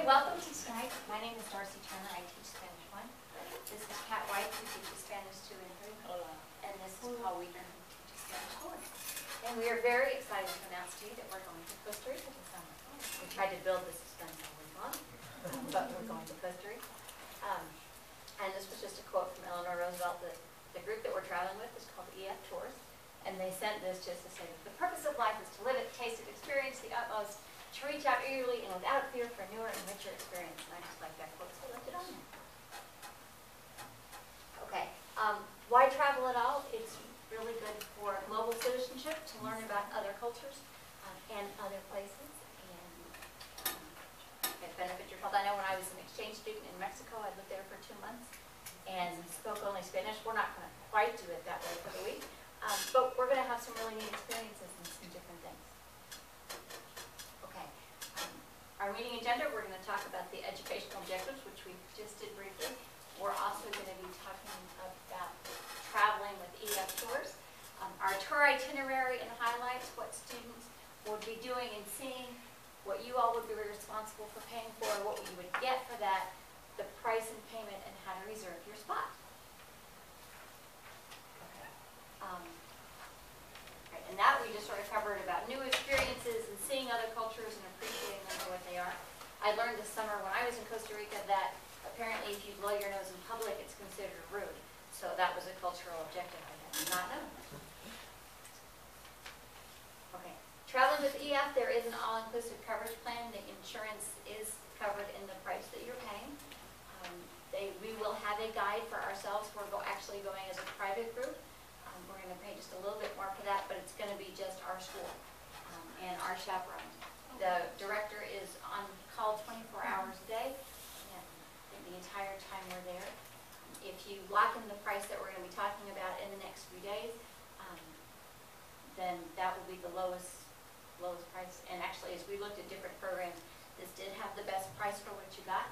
welcome to tonight. My name is Darcy Turner. I teach Spanish 1. This is Kat White, who teaches Spanish 2 and 3. Hola. And this is Paul Wheaton, who teaches Spanish 4. And we are very excited to announce to you that we're going to Costa Rica this summer. We tried to build this suspense all week long, but we're going to Costa Rica. And this was just a quote from Eleanor Roosevelt. The group that we're traveling with is called EF Tours. And they sent this just to say that the purpose of life is to live it, taste it, experience the utmost, to reach out eagerly and without fear for a newer and richer experience. And I just like that quote, so I left it on there. Okay, why travel at all? It's really good for global citizenship, to learn about other cultures and other places, and it benefits your health. I know when I was an exchange student in Mexico, I lived there for 2 months and spoke only Spanish. We're not going to quite do it that way for the week, but we're going to have some really neat experiences and some different things. Okay, our meeting agenda, we're going to talk about the educational objectives, which we just did briefly. We're also going to be talking about traveling with EF Tours. Our tour itinerary and highlights, what students would be doing and seeing, what you all would be responsible for paying for, what you would get for that, the price and payment, and how to reserve your spot. Right, and that we just sort of covered about new experiences and seeing other cultures and appreciating them for what they are. I learned this summer when I was in Costa Rica that apparently if you blow your nose in public, it's considered rude. So that was a cultural objective I did not know. Okay, traveling with EF, there is an all-inclusive coverage plan. The insurance is covered in the price that you're paying. We will have a guide for ourselves. We're actually going as a private group. We're going to pay just a little bit more for that, but it's going to be just our school and our chaperone. The director is on call 24 hours a day, and the entire time we're there. If you lock in the price that we're going to be talking about in the next few days, then that will be the lowest price. And actually, as we looked at different programs, this did have the best price for what you got.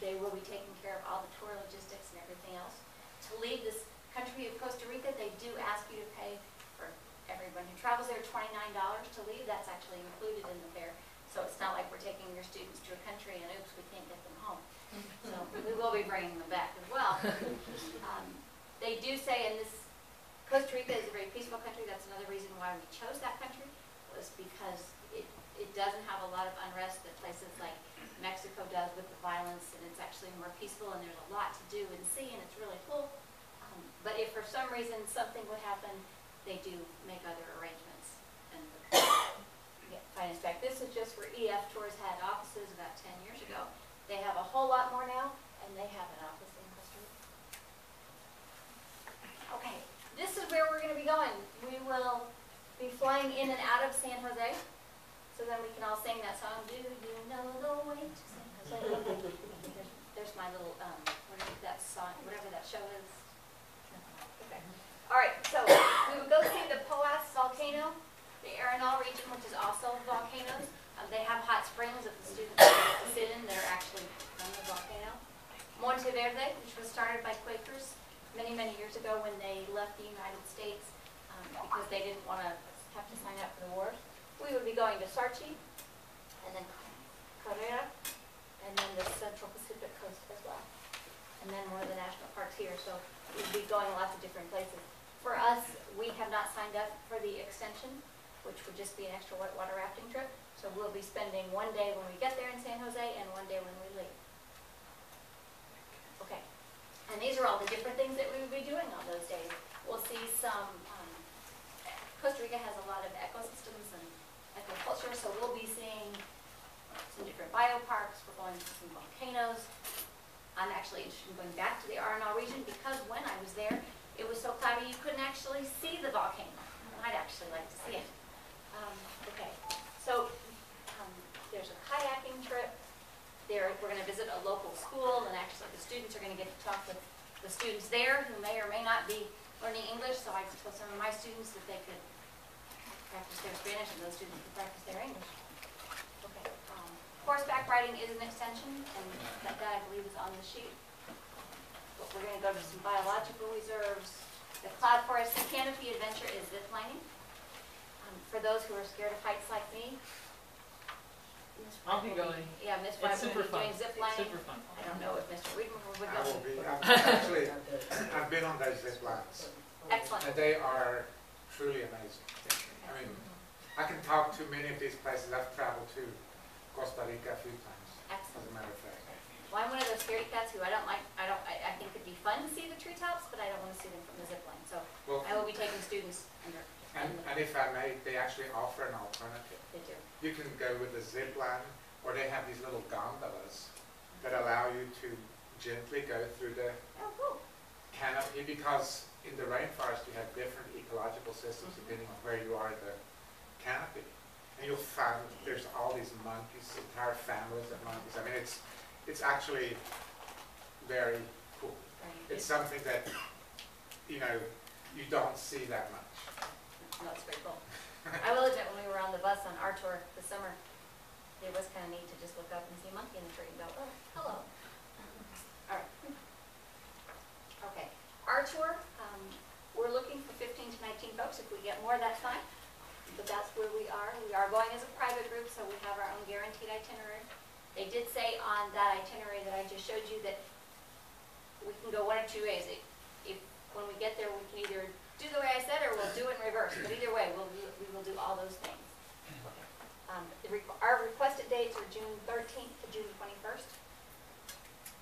They will be taking care of all the tour logistics and everything else. To leave this country of Costa Rica, they do ask you to pay for everyone who travels there $29 to leave. That's actually included in the fare. So it's not like we're taking your students to a country and oops, we can't get them home. So we will be bringing them back as well. They do say in this, Costa Rica is a very peaceful country. That's another reason why we chose that country, was because it doesn't have a lot of unrest that places like Mexico does with the violence, and it's actually more peaceful, and there's a lot to do and see, and it's really cool. But if for some reason something would happen, they do make other arrangements and get finance back. This is just where EF Tours had offices about 10 years ago. They have a whole lot more now, and they have an office in Costa Rica. Okay, this is where we're going to be going. We will be flying in and out of San Jose, so then we can all sing that song, Do You Know the Way to San Jose? There's my little, that song, whatever that show is. Okay. All right, so we would go see the Poas volcano, the Arenal region, which is also volcanoes. They have hot springs that the students get to sit in. They're actually from the volcano. Monteverde, which was started by Quakers many, many years ago when they left the United States because they didn't want to have to sign up for the war. We would be going to Sarchi, and then Carrera, and then the Central Pacific coast as well. And then one of the national parks here, so we'd be going lots of different places. For us, we have not signed up for the extension, which would just be an extra whitewater rafting trip. So we'll be spending 1 day when we get there in San Jose and 1 day when we leave. Okay, and these are all the different things that we would be doing on those days. We'll see some, Costa Rica has a lot of ecosystems and agriculture, so we'll be seeing some different bioparks. We're going to some volcanoes. I'm actually interested in going back to the Arenal region because when I was there, it was so cloudy you couldn't actually see the volcano. I'd actually like to see it. Okay, so there's a kayaking trip. We're going to visit a local school, and actually the students are going to get to talk with the students there who may or may not be learning English. So I told some of my students that they could practice their Spanish and those students could practice their English. Okay. Horseback riding is an extension, and that I believe is on the sheet. But we're going to go to some biological reserves. The Cloud Forest Canopy Adventure is zip lining. For those who are scared of heights like me, Miss I'll White be will going. Yeah, Miss It's White will super be fun. doing zip lining. Super fun. I don't know if Mr. Weedman will I will go. be. Actually, I've been on those zip lines, Excellent. and they are truly amazing. I mean, I can talk to many of these places. I've traveled to Costa Rica a few times, as Excellent. a matter of fact. Well, I'm one of those scaredy cats who I think it'd be fun to see the treetops, but I don't want to see them from the zip line. So Well, I will be taking students under. and if I may, they actually offer an alternative. They do. You can go with the zip line, or they have these little gondolas that allow you to gently go through the Oh, cool. canopy, because in the rainforest you have different ecological systems depending on where you are in the canopy. And you'll find there's all these monkeys, entire families of monkeys. I mean, it's actually very cool. It's something that, you know, you don't see that much. No, it's very cool. I will admit, when we were on the bus on our tour this summer, it was kind of neat to just look up and see a monkey in the tree and go, oh, hello. All right. Okay. Our tour, we're looking for 15 to 19 folks. If we get more, that's fine. But that's where we are. We are going as a private group, so we have our own guaranteed itinerary. They did say on that itinerary that I just showed you that we can go one of two ways. If when we get there, we can either do the way I said, or we'll do it in reverse. But either way, we will do all those things. Our requested dates are June 13th to June 21st.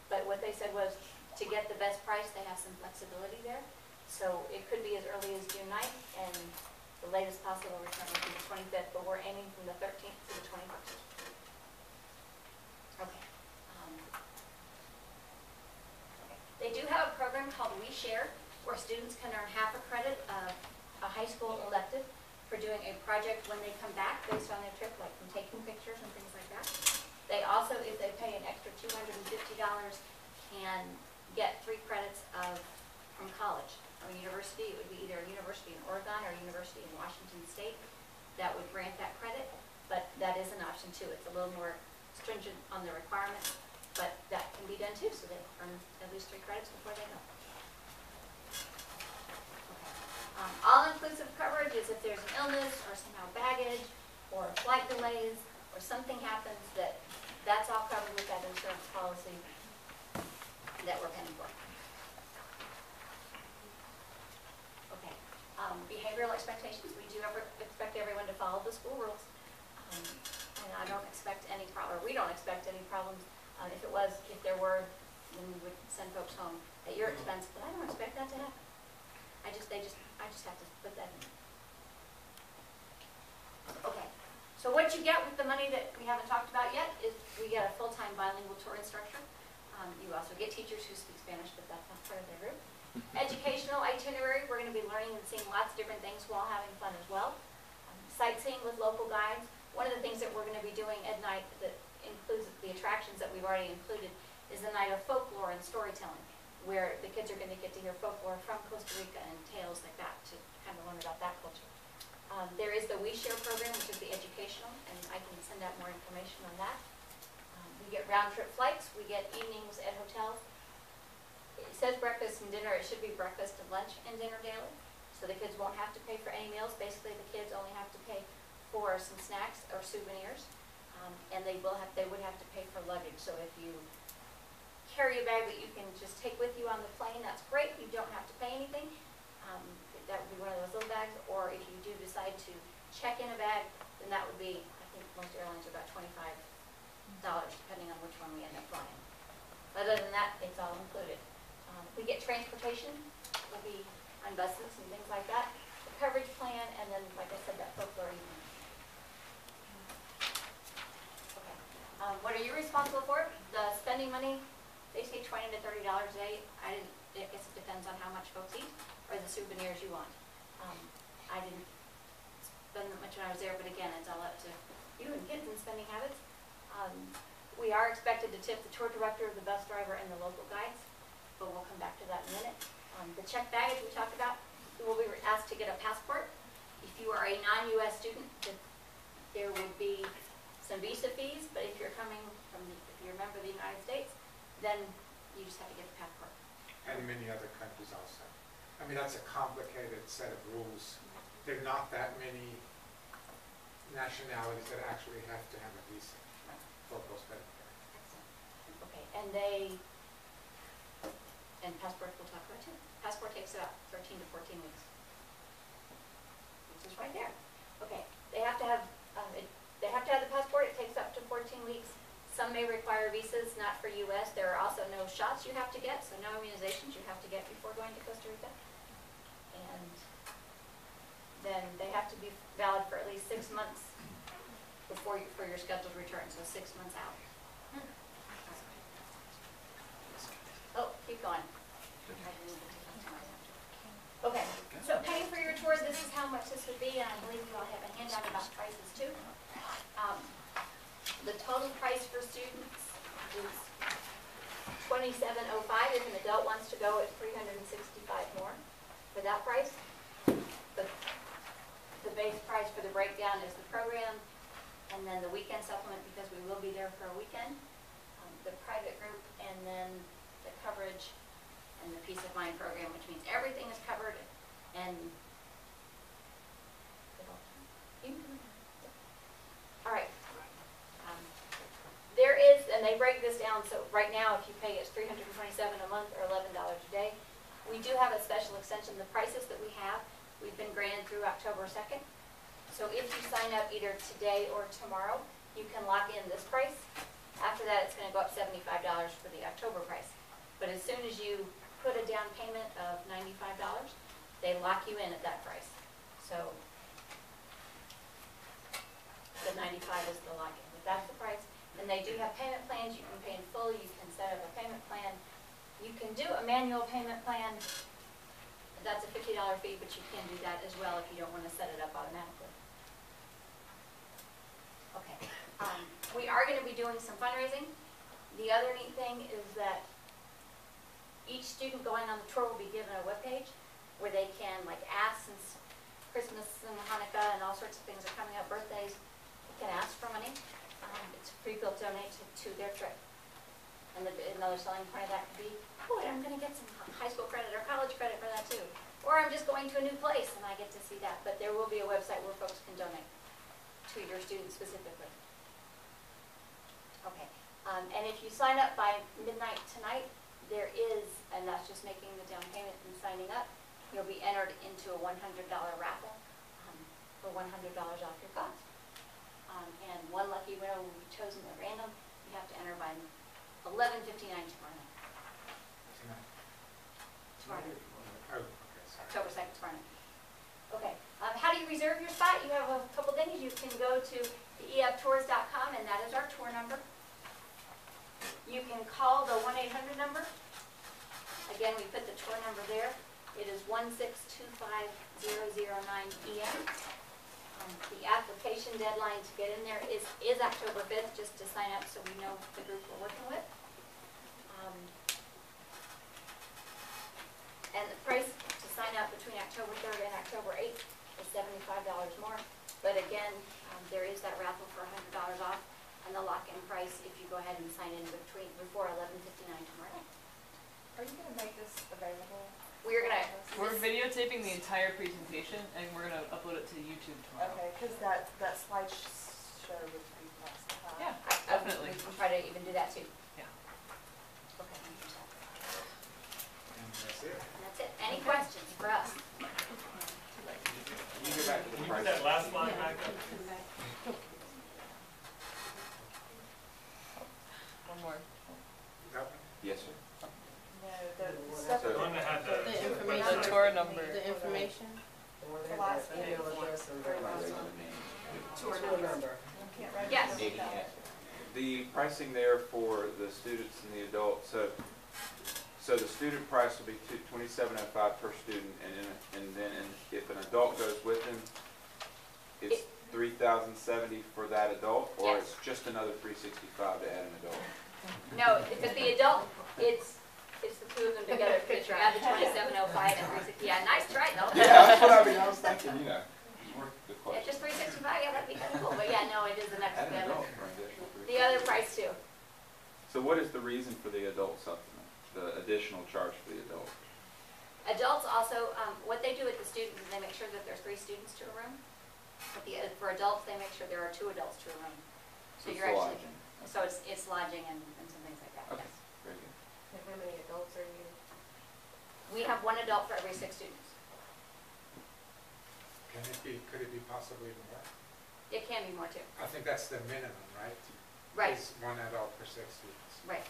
But what they said was, to get the best price, they have some flexibility there. So it could be as early as June 9th, and the latest possible return would be the 25th, but we're aiming from the 13th to the 21st. Okay. They do have a program called We Share, where students can earn half a credit of a high school elective for doing a project when they come back based on their trip, like from taking pictures and things like that. They also, if they pay an extra $250, can get 3 credits from college or university. It would be either a university in Oregon or a university in Washington State that would grant that credit, but that is an option too. It's a little more stringent on the requirements, but that can be done too, so they earn at least 3 credits before they go. All-inclusive coverage is if there's an illness or somehow baggage or flight delays or something happens, that's all covered with that insurance policy that we're paying for. Okay. Behavioral expectations. We do expect everyone to follow the school rules. And I don't expect any problem, or we don't expect any problems. If there were, then we would send folks home at your expense, but I don't expect that to happen. I just have to put that in. Okay, so what you get with the money that we haven't talked about yet is we get a full-time bilingual tour instructor. You also get teachers who speak Spanish, but that's not part of their group. Educational itinerary, we're going to be learning and seeing lots of different things while having fun as well. Sightseeing with local guides. One of the things that we're going to be doing at night that includes the attractions that we've already included is the night of folklore and storytelling, where the kids are going to get to hear folklore from Costa Rica and tales like that to kind of learn about that culture. There is the We Share program, which is the educational, and I can send out more information on that. We get round-trip flights. We get evenings at hotels. It says breakfast and dinner. It should be breakfast and lunch and dinner daily, so the kids won't have to pay for any meals. Basically, the kids only have to pay for some snacks or souvenirs, and they would have to pay for luggage. So if you carry a bag that you can just take with you on the plane, that's great. You don't have to pay anything. That would be one of those little bags. Or if you do decide to check in a bag, then that would be, I think most airlines are about $25, depending on which one we end up flying. Other than that, it's all included. We get transportation. We'll be on buses and things like that. The coverage plan, and then, like I said, that folklore evening. Okay. What are you responsible for? The spending money. They say $20 to $30 a day. I guess it depends on how much folks eat or the souvenirs you want. I didn't spend that much when I was there, but again, it's all up to you and kids and spending habits. We are expected to tip the tour director, the bus driver, and the local guides, but we'll come back to that in a minute. The checked baggage we talked about, you will be asked to get a passport. If you are a non-U.S. student, there will be some visa fees, but if you're coming from, if you're a member of the United States, then you just have to get the passport. And many other countries also. I mean, that's a complicated set of rules. There are not that many nationalities that actually have to have a visa. for post-credit care. Excellent. Okay, and Passport we'll talk about too. Passport takes about 13 to 14 weeks. Which is right there. Okay, they have to have the passport. It takes up to 14 weeks. Some may require visas, not for U.S. There are also no shots you have to get, so no immunizations you have to get before going to Costa Rica. And then they have to be valid for at least 6 months for your scheduled return, so 6 months out. Oh, keep going. Okay, so paying for your tour, this is how much this would be, and I believe you all have a handout about prices too. The total price for students is $27.05. If an adult wants to go, it's $365 more for that price. The base price for the breakdown is the program, and then the weekend supplement, because we will be there for a weekend, the private group, and then the coverage and the Peace of Mind program, which means everything is covered. And all right, there is, and they break this down. So right now, if you pay, it's $327 a month or $11 a day. We do have a special extension. The prices that we have, we've been granted through October 2nd. So if you sign up either today or tomorrow, you can lock in this price. After that, it's going to go up $75 for the October price. But as soon as you put a down payment of $95, they lock you in at that price. So the $95 is the lock-in. If that's the price, then they do have payment plans. You can pay in full. You can set up a payment plan. You can do a manual payment plan. That's a $50 fee, but you can do that as well if you don't want to set it up automatically. Okay. We are going to be doing some fundraising. The other neat thing is that each student going on the tour will be given a webpage where they can, like, ask, since Christmas and Hanukkah and all sorts of things are coming up, birthdays, they can ask for money. It's free to donate to their trip. And another selling point of that could be, oh, I'm going to get some high school credit or college credit for that too. Or I'm just going to a new place and I get to see that. But there will be a website where folks can donate to your students specifically. Okay. And if you sign up by midnight tonight, there is, and that's just making the down payment and signing up, you'll be entered into a $100 raffle for $100 off your cost. And one lucky winner will be chosen at random. You have to enter by 11:59 tomorrow night. Tomorrow night. Oh, okay, sorry. October 2nd, tomorrow night. Okay. How do you reserve your spot? You have a couple things. You can go to the eftours.com, and that is our tour number. You can call the 1-800 number. Again, we put the tour number there. It is 1625009EM. The application deadline to get in there is October 5th, just to sign up so we know the group we're working with. And the price to sign up between October 3rd and October 8th is $75 more. But again, there is that raffle for $100 off, and the lock-in price if you go ahead and sign in before 11:59 tomorrow night. Are you going to make this available? We're videotaping the entire presentation, and we're gonna upload it to YouTube tomorrow. Okay, because that slideshow was pretty fast. Yeah, I definitely. We can try to even do that too. Yeah. Okay. And that's it. And that's it. Any questions for us? You get back to the Can you price. put that last line back up? One more. That one? Yes, sir. No, the stuff. So- The one that had The the information. The tour number. The information. The last one. Email address and Very last website. one. Tour number. Can't write it Yes. down without it. The pricing there for the students and the adults, so the student price will be $27.05 per student, and then if an adult goes with them, it's $3,070 for that adult, or Yes. it's just another $365 to add an adult? No, if it's the adult, it's the two of them together. Because you add the 2705 and 360. Yeah, nice try though. Yeah, that's what I was thinking, you know, it's worth the Yeah, question. just 365. Yeah, that'd be kind of cool. But yeah, no, it is the next Add an the adult other, for an additional the other $365. price too. So what is the reason for the adult supplement, the additional charge for the adult? Adults also, what they do with the students is they make sure that there's 3 students to a room. For adults, they make sure there are 2 adults to a room. So It's you're actually, lodging. so it's lodging and some things like that, Okay. yes. Very good. And how many adults are you? We have one adult for every 6 students. Could it be possibly more? It can be more too. I think that's the minimum, right? Right, Is one adult per 6 students. right.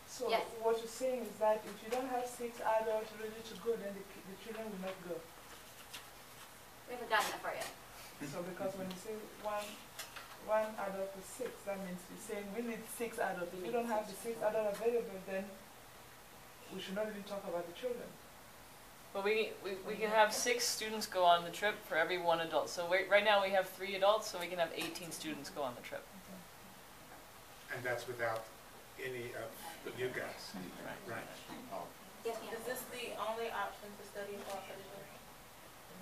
So Yes. what you're saying is that if you don't have 6 adults ready to go, then the children will not go. We haven't gotten that far yet. So because when you say one adult to 6, that means you're saying we need 6 adults. If you don't have the 6 adults available, then we should not even talk about the children. But we can have 6 students go on the trip for every 1 adult. So right now we have 3 adults, so we can have 18 students go on the trip. And that's without any of you guys, right? Yes, ma'am. Is this the only option to study abroad for this year?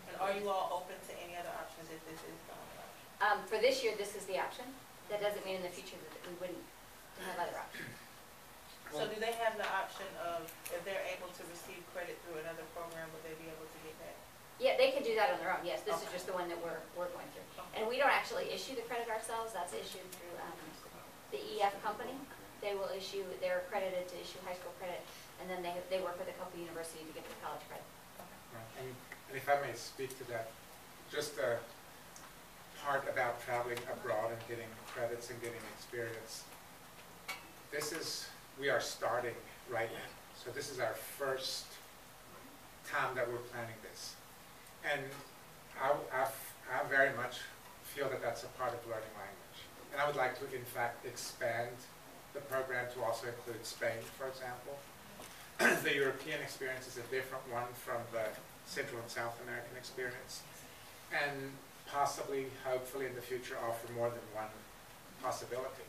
And are you all open to any other options if this is the only option? For this year, this is the option. That doesn't mean in the future that we wouldn't have other options. So do they have the option of, if they're able to receive credit through another program, would they be able to get that? Yeah, they can do that on their own, yes. This is Okay. just the one that we're going through. And we don't actually issue the credit ourselves. That's issued through the EF company. They will issue, they're accredited to issue high school credit, and then they work with a couple university to get the college credit. Right. And if I may speak to that, just a part about traveling abroad and getting credits and getting experience. We are starting right now. So this is our first time that we're planning this. And I very much feel that that's a part of learning language. And I would like to, in fact, expand the program to also include Spain, for example. The European experience is a different one from the Central and South American experience. And possibly, hopefully in the future, offer more than one possibility.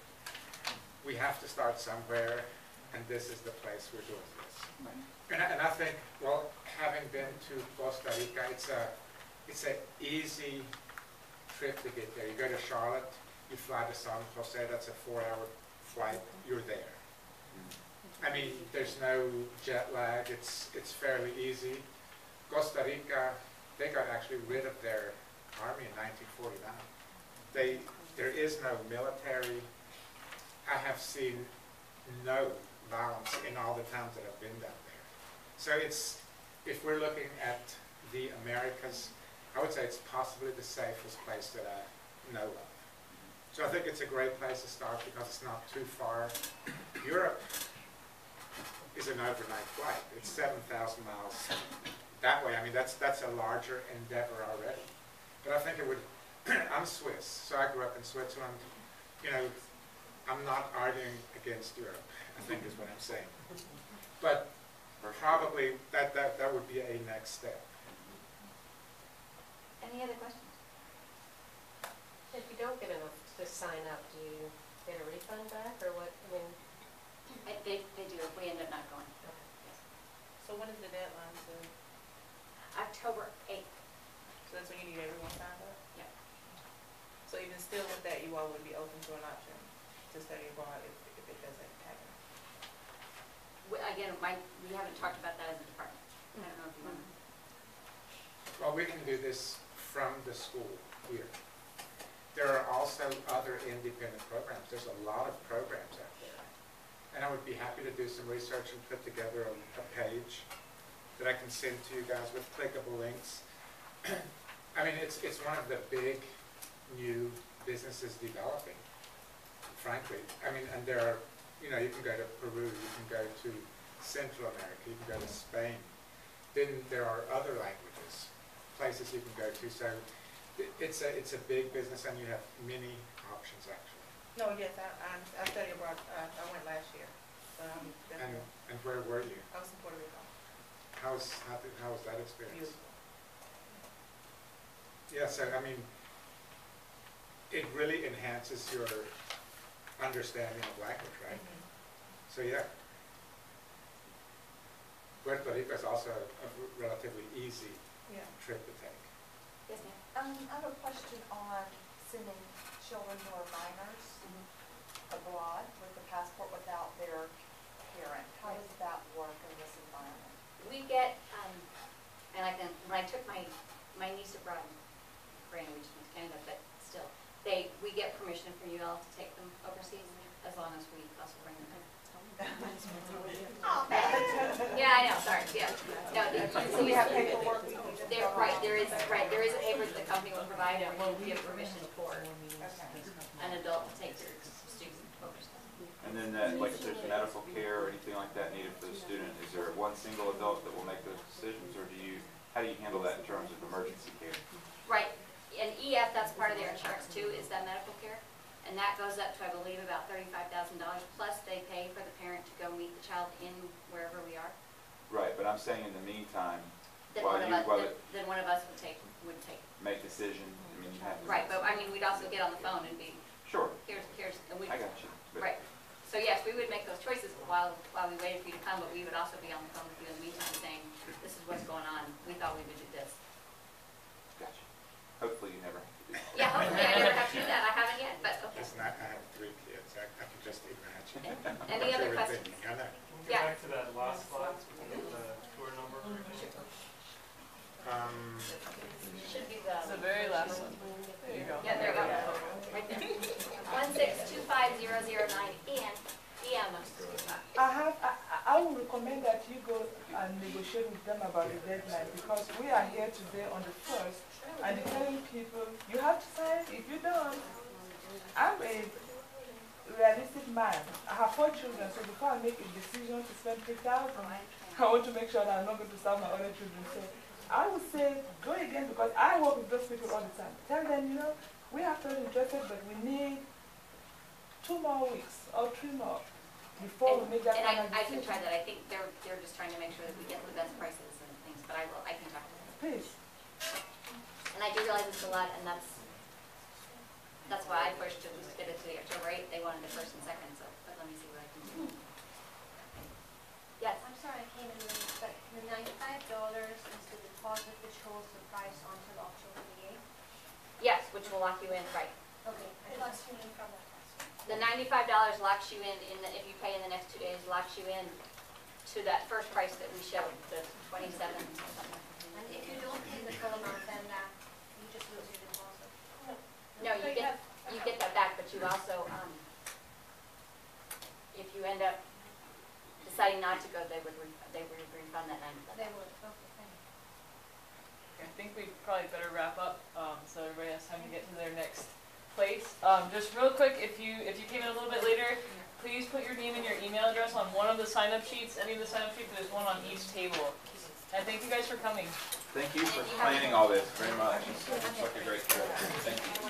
We have to start somewhere, and this is the place we're doing this. And I think, well, having been to Costa Rica, it's an easy trip to get there. You go to Charlotte, you fly to San Jose, that's a 4-hour flight, you're there. I mean, there's no jet lag, it's fairly easy. Costa Rica, they got actually rid of their army in 1949. There is no military. I have seen no violence in all the times that I've been down there. So if we're looking at the Americas, I would say it's possibly the safest place that I know of. So I think it's a great place to start because it's not too far. Europe is an overnight flight. It's 7,000 miles that way. I mean, that's a larger endeavor already. But I think it would, I'm Swiss, so I grew up in Switzerland. You know, I'm not arguing against Europe, I think is what I'm saying. But probably that would be a next step. Any other questions? If you don't get enough to sign up, do you get a refund back or what? I mean, They do if we end up not going. Yes. So when is the deadline to, October 8th. so that's when you need everyone signed up? Yep. So even still with that, you all would be open to an option to study abroad if it doesn't happen? Again, we haven't talked about that as a department. I don't know if you want to. Well, we can do this from the school here. There are also other independent programs. There's a lot of programs out there. And I would be happy to do some research and put together a page that I can send to you guys with clickable links. I mean, it's one of the big new businesses developing, frankly. I mean, and there are, you know, you can go to Peru, you can go to Central America, you can go to Spain. Then there are other languages, places you can go to. So it's a big business, and you have many options actually. No, yes, I studied abroad, I went last year. And where were you? I was in Puerto Rico. How was that experience? Beautiful. Yeah, so I mean, it really enhances your understanding of language, right? So yeah. Puerto Rico is also a relatively easy Yeah. trip to take. Yes, ma'am. I have a question on sending children who are minors abroad with a passport without their parent. How does that work in this environment? We get, and when I took my niece abroad, Brandon, we just went to Canada, but still, we get permission for you all to take them overseas, as long as we also bring them in. Yeah, I know, sorry, yeah. No, So we have paperwork we need to there, fill right, out? there is a paper that the company will provide Yeah, where well, you give permission for Okay. an adult to take their student overseas. And then that, like if there's medical care or anything like that needed for the student, is there one single adult that will make those decisions, or how do you handle that in terms of emergency care? Right, and EF, that's part of their insurance too, is that medical care. And that goes up to, I believe, about $35,000, plus they pay for the parent to go meet the child in wherever we are. Right, but I'm saying in the meantime, Then while one of you, us, while then one of us would take. make decision, I mean, you have to. Right, but I mean, we'd also get on the phone and be, Sure, and we, I got you. But- right. So yes, we would make those choices while we waited for you to come, but we would also be on the phone with you in the meantime saying, this is what's going on, we thought we would do this. Gotcha. Hopefully you never have to do that. Yeah, hopefully I never have to do that, I haven't yet, but okay. Listen, I have 3 kids, I can just imagine. Any what other you were questions? thinking. I know. Go Yeah. back to that last slide, so we can get the tour number. Should be It's the very last one. There you go. Yeah, there you go, right there. 1625009 and EM. I will recommend that you go and negotiate with them about the deadline, because we are here today on the 1st, and you're telling people, you have to sign, if you don't, I'm a realistic man. I have 4 children, so before I make a decision to spend 3,000, I want to make sure that I'm not going to serve my other children. So I would say go again, because I work with those people all the time. Tell them, you know, we are very interested, but we need 2 more weeks or 3 more before we make that And final I can decision. try that, I think they're just trying to make sure that we get the best prices and things, but I can talk to them. Please. And I do realize it's a lot, and that's why I pushed to just get it to the October 8th, they wanted the first and second, so, but let me see what I can do. Yes? I'm sorry I came in late, but the $95 is the deposit which holds the price until October the 8th? Yes, which will lock you in, right. Okay, I lost you in from that price. The $95 locks you in if you pay in the next 2 days, locks you in to that first price that we showed, the 27 or something. And if you don't pay the full amount, then you just lose your deposit. No, you get that back, but you also, if you end up deciding not to go, they would refund that $95. They would, okay, thank you. I think we probably better wrap up, so everybody has time to get to their next place. Just real quick, if you came in a little bit later, please put your name and your email address on one of the sign-up sheets, any of the sign-up sheets, there's one on each table. And thank you guys for coming. Thank you for planning all this very much. It's like a great trip. Thank you.